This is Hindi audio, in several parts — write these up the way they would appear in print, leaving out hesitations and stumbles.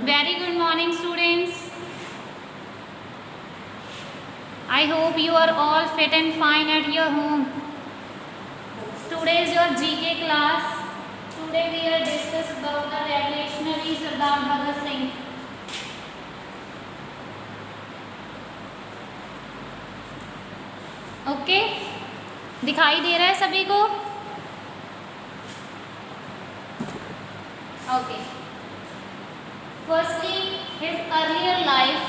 Very good morning, students. I hope you are all fit and fine at your home. Today is your GK class. Today we are discuss about the revolutionary Sardar Bhagat Singh. Okay? दिखाई दे रहा है सभी को? Okay. Firstly, his earlier life.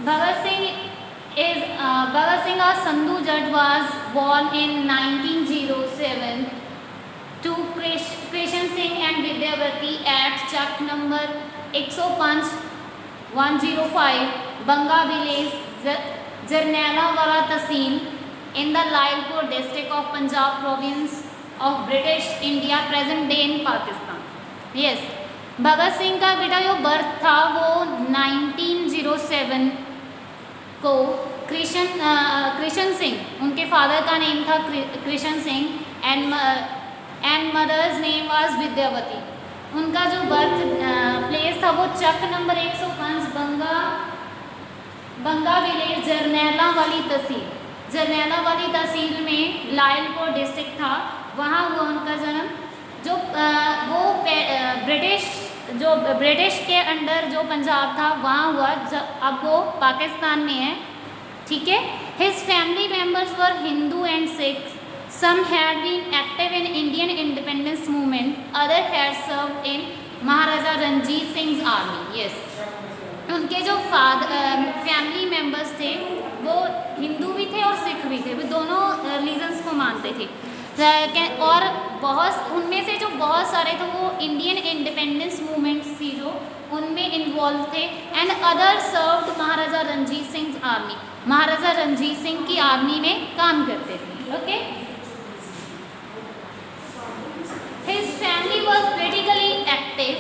Bhagat Singh or Sandhu Jat was born in 1907 to Krishan Singh and Vidyavati at Chak number 105, 105, Banga village, Jarnailawala Tehsil in the Lailpur district of Punjab province of British India, present day in Pakistan. Yes, Bhagat Singh का बेटा जो बर्थ था वो 1907 को कृष्ण सिंह, उनके फादर का नेम था Krishna Singh and mother's name was Vidyavati. उनका जो बर्थ प्लेस था वो चक नंबर 105 बंगा विलेज जरनैलावाली तहसील में लायलपुर डिस्ट्रिक्ट था, वहाँ हुआ उनका जन्म. जो ब्रिटिश के अंडर जो पंजाब था वहाँ हुआ, अब वो पाकिस्तान में है. ठीक है. His family members were Hindu and Sikh. Some had been active in Indian independence movement, other had served in Maharaja Ranjit Singh army. Yes, उनके जो फैमिली मेम्बर्स थे वो हिंदू भी थे और सिख भी थे, वो दोनों रिलीजन्स को मानते थे. और उनमें से जो बहुत सारे थे वो इंडियन इंडिपेंडेंस मूवमेंट थी जो उनमें इन्वॉल्व थे. And other served Maharaja Ranjit Singh army, Maharaja Ranjit Singh की आर्मी में काम करते थे. Okay. His family was politically active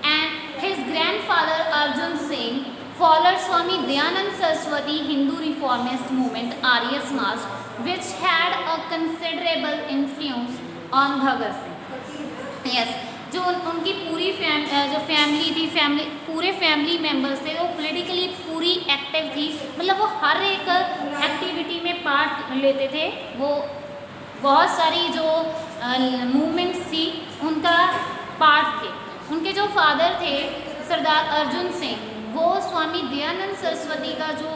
and his grandfather Arjun Singh followed Swami Dayanand Saraswati Hindu reformist movement Arya Samaj, which had a considerable influence on Bhagat Singh. Yes, जो उनकी पूरी फैमिली थी, पूरे फैमिली मेम्बर्स थे, वो पॉलिटिकली पूरी एक्टिव थी. मतलब वो हर एक एक्टिविटी में पार्ट लेते थे. वो बहुत सारी जो मूवमेंट्स थी उनका पार्ट थे. उनके जो फादर थे सरदार अर्जुन सिंह, वो स्वामी दयानंद सरस्वती का जो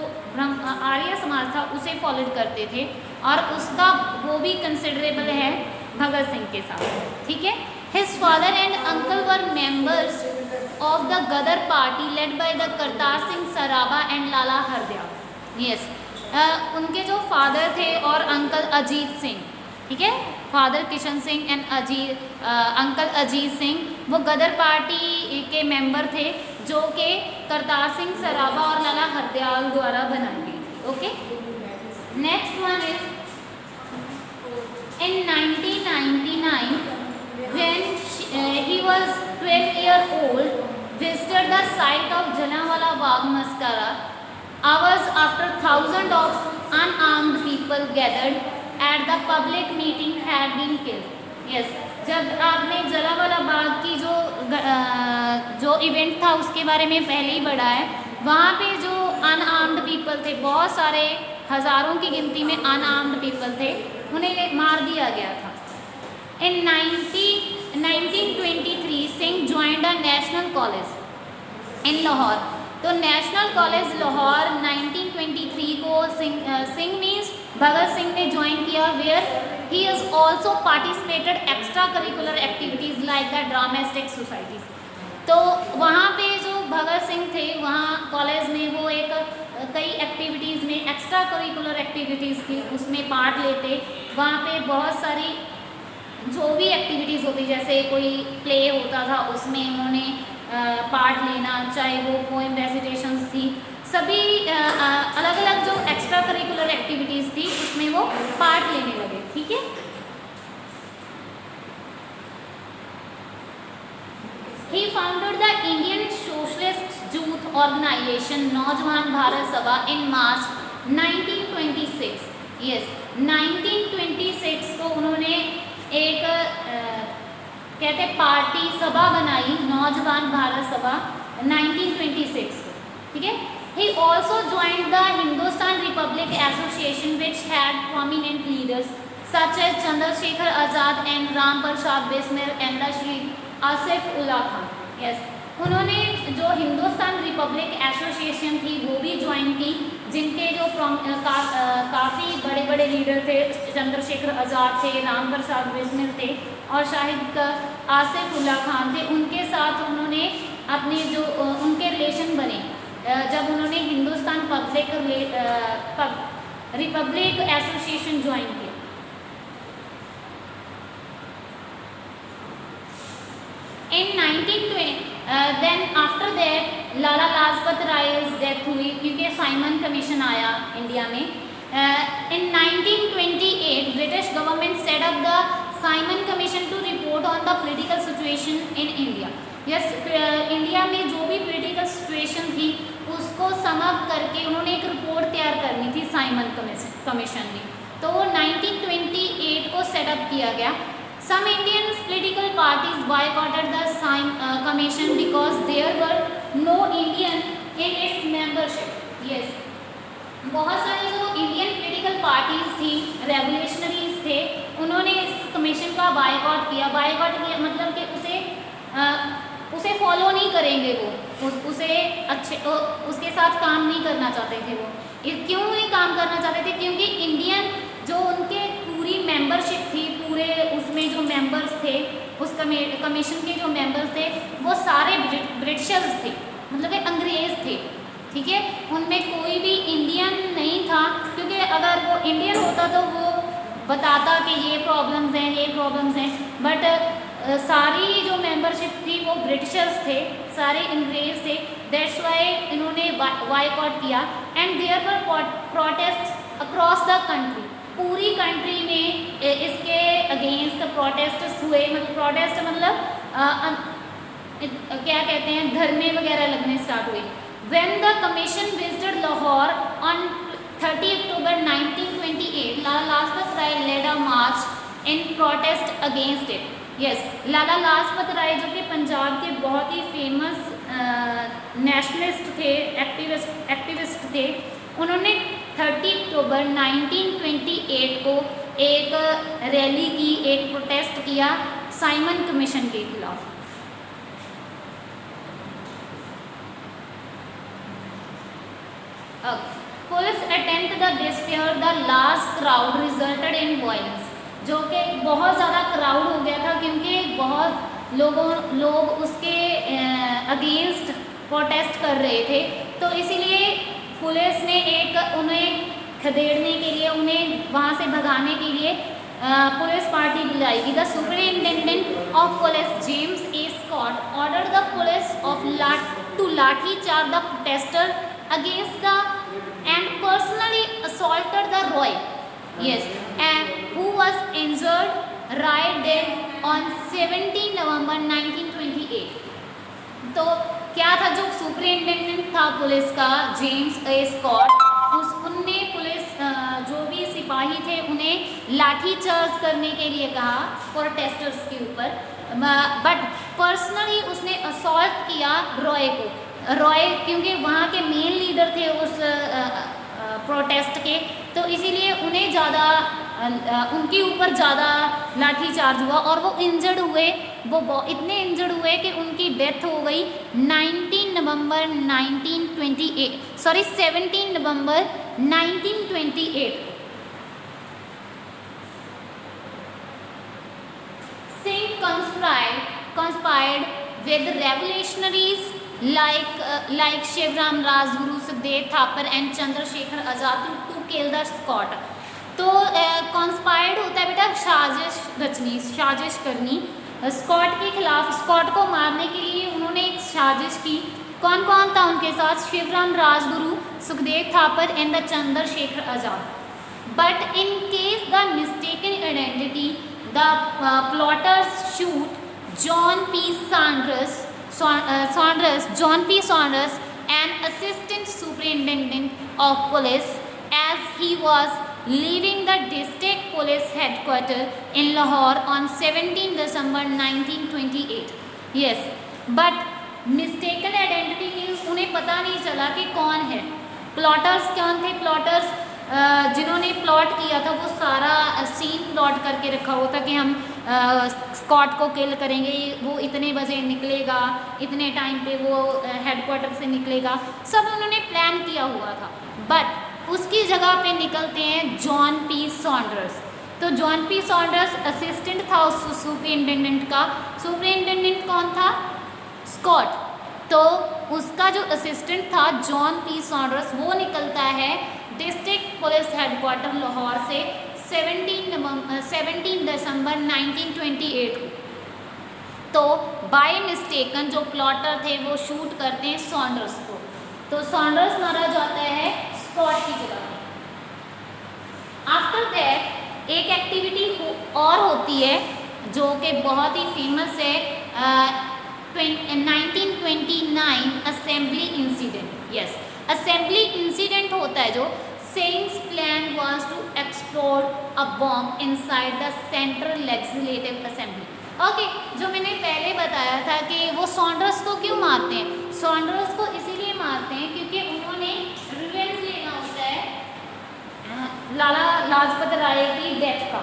आर्य समाज था उसे फॉलो करते थे और उसका वो भी कंसिडरेबल है भगत सिंह के साथ. ठीक है. His father and uncle were members of the Ghadar party led by the Kartar Singh Sarabha and Lala Hardayal. Yes, उनके जो फादर थे और अंकल अजीत सिंह, ठीक है, father Kishan Singh and uncle Ajit Singh, वो गदर पार्टी के मेंबर थे जो कि करतार सिंह सराबा और लाला हरदयाल द्वारा बनाई गई थी. Okay. Next one is in 1999 when he was 12 years old, visited the site of Jallianwala Bagh Massacre. Hours after, thousands of unarmed people gathered at the public meeting had been killed. Yes, जब आपने जलियांवाला बाग की जो इवेंट था उसके बारे में पहले ही पढ़ा है, वहाँ पे जो अनआर्म्ड पीपल थे, बहुत सारे हज़ारों की गिनती में अनआर्म्ड पीपल थे, उन्हें मार दिया गया था. इन 1923 Singh joined a national college in Lahore. तो नेशनल कॉलेज लाहौर 1923 को सिंह मीन्स भगत सिंह ने ज्वाइन किया, where he is also participated extra curricular activities like the dramatic societies. तो वहाँ पे जो भगत सिंह थे वहाँ कॉलेज में वो एक कई एक्टिविटीज़ में एक्स्ट्रा करिकुलर एक्टिविटीज़ थी उसमें पार्ट लेते. वहाँ पे बहुत सारी जो भी एक्टिविटीज़ होती, जैसे कोई प्ले होता था उसमें उन्होंने पार्ट लेना, चाहे वो पोएम रेसिटेशंस थी, सभी अलग अलग जो एक्स्ट्रा करिकुलर एक्टिविटीज़ थी उसमें वो पार्ट लेने लगे. ठीक है. He founded the Indian Socialist Youth Organization नौजवान भारत सभा in March 1926. Yes, 1926 को उन्होंने एक कहते पार्टी सभा बनाई, नौजवान भारत सभा 1926 को, ठीक है। He also joined the Hindustan Republic Association which had prominent leaders such as Chandrasekhar Azad and Ram Prasad Bismil and the Shri Asif Ullah Khan. Yes, उन्होंने जो हिंदुस्तान रिपब्लिक एसोसिएशन थी वो भी ज्वाइन की, जिनके जो काफ़ी बड़े बड़े लीडर थे, चंद्रशेखर आज़ाद थे, राम प्रसाद बिस्मिल थे और शाहिद आसिफ उल्लाह खान थे। उनके साथ उन्होंने अपने जो उनके रिलेशन बने जब उन्होंने हिंदुस्तान रिपब्लिक एसोसिएशन ज्वाइन किया। In 1920 then after that Lala Lajpat Rai death हुई क्योंकि साइमन कमीशन आया इंडिया में। In 1928 British government set up the Simon commission to report on the political situation in India. Yes, India में जो भी पॉलिटिकल सिचुएशन थी उसको समअप करके उन्होंने एक रिपोर्ट तैयार करनी थी साइमन कमीशन ने, तो वो 1928 को सेटअप किया गया। Some Indian political parties boycotted the commission because there were no Indian in its membership. Yes, बहुत सारी जो इंडियन पॉलिटिकल पार्टीज थी, रेवोल्यूशनरीज थे, उन्होंने इस कमीशन का बायकॉट किया। बायकॉट किया मतलब कि उसे फॉलो नहीं करेंगे वो, उसे उसके साथ काम नहीं करना चाहते थे वो। क्यों नहीं काम करना चाहते थे? क्योंकि इंडियन जो उनके पूरी मेंबरशिप थी, पूरे उसमें जो मेंबर्स थे, उस कमीशन के जो मेंबर्स थे वो सारे ब्रिटिशर्स थे, मतलब कि अंग्रेज़ थे, ठीक है। उनमें कोई भी इंडियन नहीं था, क्योंकि अगर वो इंडियन होता तो वो बताता कि ये प्रॉब्लम्स हैं, ये प्रॉब्लम्स हैं, बट सारी जो मेंबरशिप थी वो ब्रिटिशर्स थे, सारे अंग्रेज थे। दैट्स वाई इन्होंने बायकॉट किया and there were protest across the country. पूरी कंट्री में इसके अगेंस्ट प्रोटेस्ट हुए। मतलब प्रोटेस्ट मतलब क्या कहते हैं, धरने वगैरह लगने स्टार्ट हुए। When the commission visited Lahore on 30 October 1928 Lala Lajpat Rai led a march in protest against it. Yes, Lala Lajpat Rai जो कि पंजाब के बहुत ही फेमस नेशनलिस्ट थे, एक्टिविस्ट थे, उन्होंने 30 अक्टूबर 1928 को एक रैली की, एक प्रोटेस्ट किया साइमन कमीशन के खिलाफ। Police attempt the despair the large crowd resulted in violence. जो कि बहुत ज़्यादा क्राउड हो गया था क्योंकि बहुत लोग उसके अगेंस्ट प्रोटेस्ट कर रहे थे, तो इसीलिए पुलिस ने उन्हें खदेड़ने के लिए, उन्हें वहाँ से भगाने के लिए पुलिस पार्टी बुलाई गई। The superintendent of police James A Scott order the police of to lathi charge the protester against the and personally assaulted the Roy, yes, and who was injured right dead on 17 November 1928। तो क्या था, जो सुपरिटेंडेंट था पुलिस का जेम्स ए स्कॉट, उनने पुलिस जो भी सिपाही थे उन्हें लाठी चार्ज करने के लिए कहा प्रोटेस्टर्स के ऊपर, बट पर्सनली उसने असॉल्ट किया रॉय को। रॉय क्योंकि वहाँ के मेन लीडर थे उस प्रोटेस्ट के, तो इसीलिए उन्हें ज़्यादा उनके ऊपर ज़्यादा लाठी चार्ज हुआ और वो इंजर्ड हुए। वो इतने इंजर्ड हुए कि उनकी डेथ हो गई 17 नवंबर 1928। Singh conspired with revolutionaries like Shivram Rajguru, Sukhdev Thapar and Chandrasekhar Azad to kill the Scot। तो कॉन्स्पायर्ड होता है बेटा साजिश रचनी, साजिश करनी स्कॉट के खिलाफ। स्कॉट को मारने के लिए उन्होंने एक साजिश की। कौन कौन था उनके साथ? Shivaram Rajguru, Sukhdev Thapar and the Chandrashekhar Azad. But in case the mistaken identity the plotters shoot John P. Saunders, an assistant superintendent of police, as he was leaving the district police headquarter in Lahore on 17 December 1928. Yes, but mistaken identity means उन्हें पता नहीं चला कि कौन है. प्लॉटर्स कौन थे? प्लॉटर्स जिन्होंने प्लॉट किया था वो सारा सीन प्लॉट करके रखा हुआ था कि हम स्कॉट को किल करेंगे, वो इतने बजे निकलेगा, इतने टाइम पे वो हेडक्वार्टर से निकलेगा, सब उन्होंने प्लान किया हुआ था. बट उसकी जगह पे निकलते हैं जॉन पी सॉन्डर्स. तो जॉन पी सॉन्डर्स असिस्टेंट था उस सुपरिटेंडेंट का. सुपरिटेंडेंट कौन था? स्कॉट. तो उसका जो असिस्टेंट था जॉन पी सॉन्डर्स, वो निकलता है डिस्ट्रिक्ट पुलिस हेडक्वार्टर लाहौर से 17 दिसंबर 1928 को. तो बाय मिस्टेकन जो प्लॉटर थे वो शूट करते हैं सॉन्डर्स को. तो सॉन्डर्स मारा जाता है स्कॉट की जगह. आफ्टर दैट एक एक्टिविटी और होती है जो कि बहुत ही फेमस है, 1929 assembly incident. Yes, assembly incident होता है जो Singh's plan was to explode a bomb inside the Central Legislative Assembly. Okay, जो मैंने पहले बताया था कि वो सॉन्डर्स को क्यों मारते हैं. सॉन्डर्स को इसीलिए मारते हैं क्योंकि उन्होंने रिवेंज लेना होता है लाला लाजपत राय की डेथ का.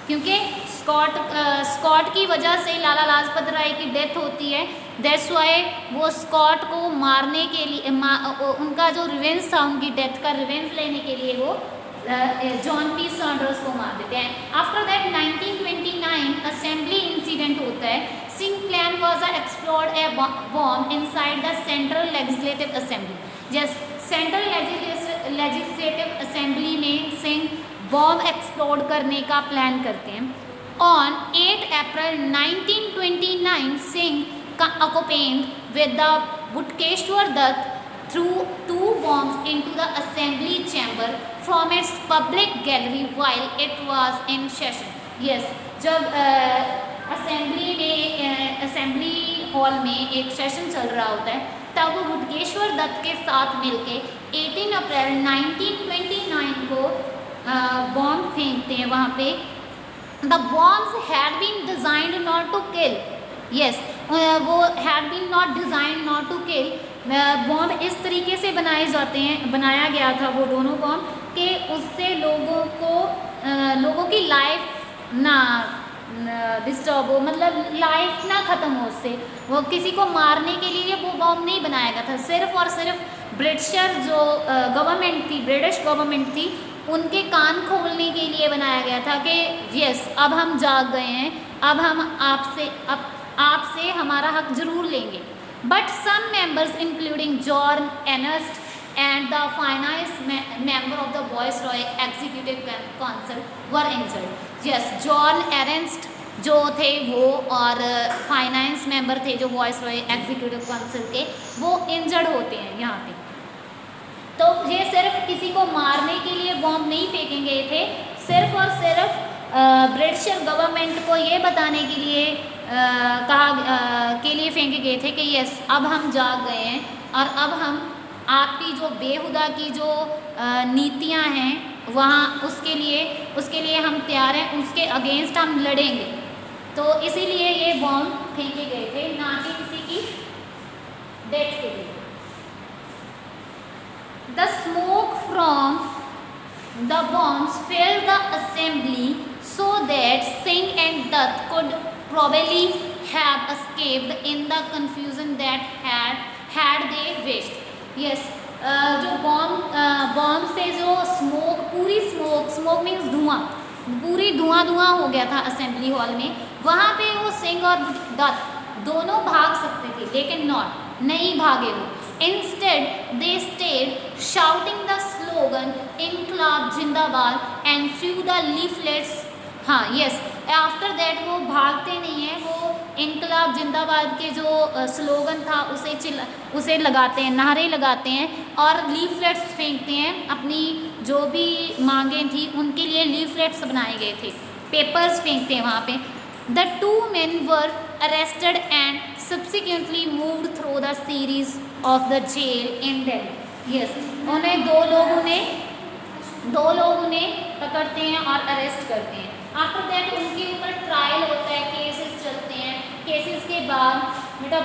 क्योंकि स्कॉट की वजह से लाला लाजपत राय की डेथ होती है. दैट्स वाई वो स्कॉट को मारने के लिए उनका जो रिवेंज था, उनकी डेथ का रिवेंज लेने के लिए वो जॉन पी सॉन्डर्स को मार देते हैं. आफ्टर दैट 1929 असेंबली इंसिडेंट होता है. Singh plan was a explode A bomb inside the central legislative assembly. Just central legislative assembly में सिंह बॉम्ब एक्सप्लोड करने का प्लान करते हैं. On 8 April 1929 Singh accompanied with the Butkeshwar Dutt threw 2 bombs into the assembly chamber from its public gallery while it was in session. Yes, जब असेंबली हॉल में एक सेशन चल रहा होता है तब वो बुटकेश्वर दत्त के साथ मिलके 18 अप्रैल 1929 को बॉम्ब फेंकते हैं वहाँ पे. The bombs had been designed not to kill. Yes, वो had been not designed not to kill. Bomb इस तरीके से बनाया गया था वो दोनों बॉम्ब कि उससे लोगों की लाइफ ना डिस्टर्ब हो, मतलब लाइफ ना ख़त्म हो उससे. वो किसी को मारने के लिए वो बॉम्ब नहीं बनाया गया था. सिर्फ और सिर्फ ब्रिटिशर जो गवर्नमेंट थी, ब्रिटिश गवर्नमेंट थी, उनके कान खोलने के लिए बनाया गया था कि यस, अब हम जाग गए हैं, अब हम आपसे हमारा हक जरूर लेंगे. But some members including John Ernst and the finance member of the viceroy executive council were injured. Yes, John Ernst जो थे वो और फाइनेंस मेंबर थे जो वायसरॉय एग्जीक्यूटिव काउंसिल के, वो इंजर्ड होते हैं यहाँ पे. तो ये सिर्फ किसी को मारने के लिए बॉम्ब नहीं फेंके गए थे, सिर्फ और सिर्फ ब्रिटिश गवर्नमेंट को ये बताने के लिए के लिए फेंके गए थे कि यस, अब हम जाग गए हैं और अब हम आपकी जो बेहुदा की जो नीतियां हैं वहाँ उसके लिए हम तैयार हैं, उसके अगेंस्ट हम लड़ेंगे. तो इसीलिए ये बॉम्ब फेंके गए थे, ना कि किसी की डेथ के लिए. The smoke from the bombs filled the assembly so that Singh and Dutt could probably have escaped in the confusion that had they wished. Yes, जो बॉम्ब से जो पूरी स्मोक मीन्स धुआं, पूरी धुआं हो गया था असेंबली हॉल में. वहाँ पे वो सिंह और दत्त दोनों भाग सकते थे, लेकिन नहीं भागे वो. Instead, they stayed shouting the slogan "Inqilab Zindabad" and threw the leaflets. हाँ, yes. After that वो भागते नहीं हैं, वो इनकलाब जिंदाबाद के जो स्लोगन था उसे लगाते हैं, नारे लगाते हैं और लीफलेट्स फेंकते हैं. अपनी जो भी मांगें थी उनके लिए लीफलेट्स बनाए गए थे, पेपर्स फेंकते हैं वहाँ पे. The 2 men were arrested and subsequently moved through the series of the jail in Delhi. Yes, उन्हें 2 लोगों ने दो लोग उन्हें पकड़ते हैं और अरेस्ट करते हैं। आफ्टर दैट उनके ऊपर ट्रायल होता है, केसेस चलते हैं। केसेस के बाद बेटा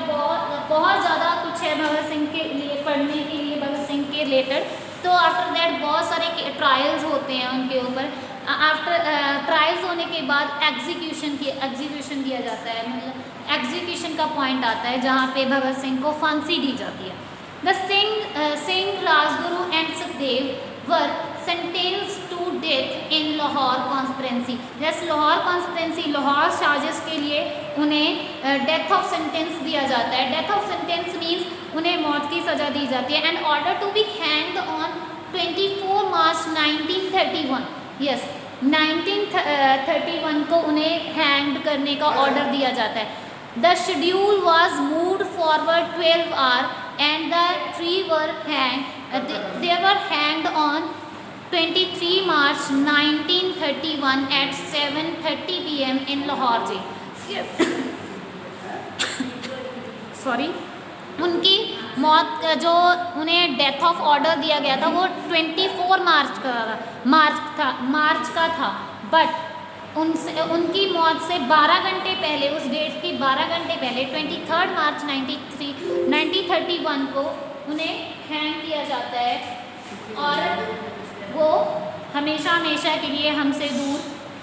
बहुत ज़्यादा कुछ है भगत सिंह के लिए पढ़ने के लिए, भगत सिंह के रिलेटेड। तो आफ्टर दैट बहुत सारे ट्रायल्स होते हैं उनके ऊपर। आफ्टर ट्रायल्स होने के बाद एग्जीक्यूशन किया जाता है, मतलब एग्जीक्यूशन का पॉइंट आता है जहाँ पे भगत सिंह को फांसी दी जाती है। The Singh Rajguru and Sukhdev were sentenced to death in Lahore conspiracy. जैसे लाहौर कॉन्स्पिरेंसी, लाहौर साजिश के लिए उन्हें डेथ ऑफ सेंटेंस दिया जाता है। डेथ ऑफ सेंटेंस मीन्स उन्हें मौत की सज़ा दी जाती है। And order to be hanged on 24 March 1931। Yes, 1931 को उन्हें हैंग्ड करने का ऑर्डर दिया जाता है। The schedule was moved forward 12 hour and the three were hang they were hanged on 23 March 1931 at 7:30 PM in Lahore jail. Sorry, उनकी मौत जो उन्हें डेथ ऑफ ऑर्डर दिया गया था वो 24 मार्च का था। बट उनकी मौत से 12 घंटे पहले, उस डेट के 12 घंटे पहले 23 मार्च 1931 को उन्हें हैंग किया जाता है और वो हमेशा हमेशा के लिए हमसे दूर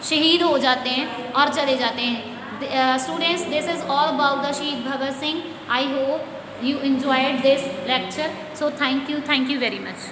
शहीद हो जाते हैं और चले जाते हैं। Students, this is all about the Shaheed Bhagat Singh. I hope you enjoyed this lecture, so thank you very much.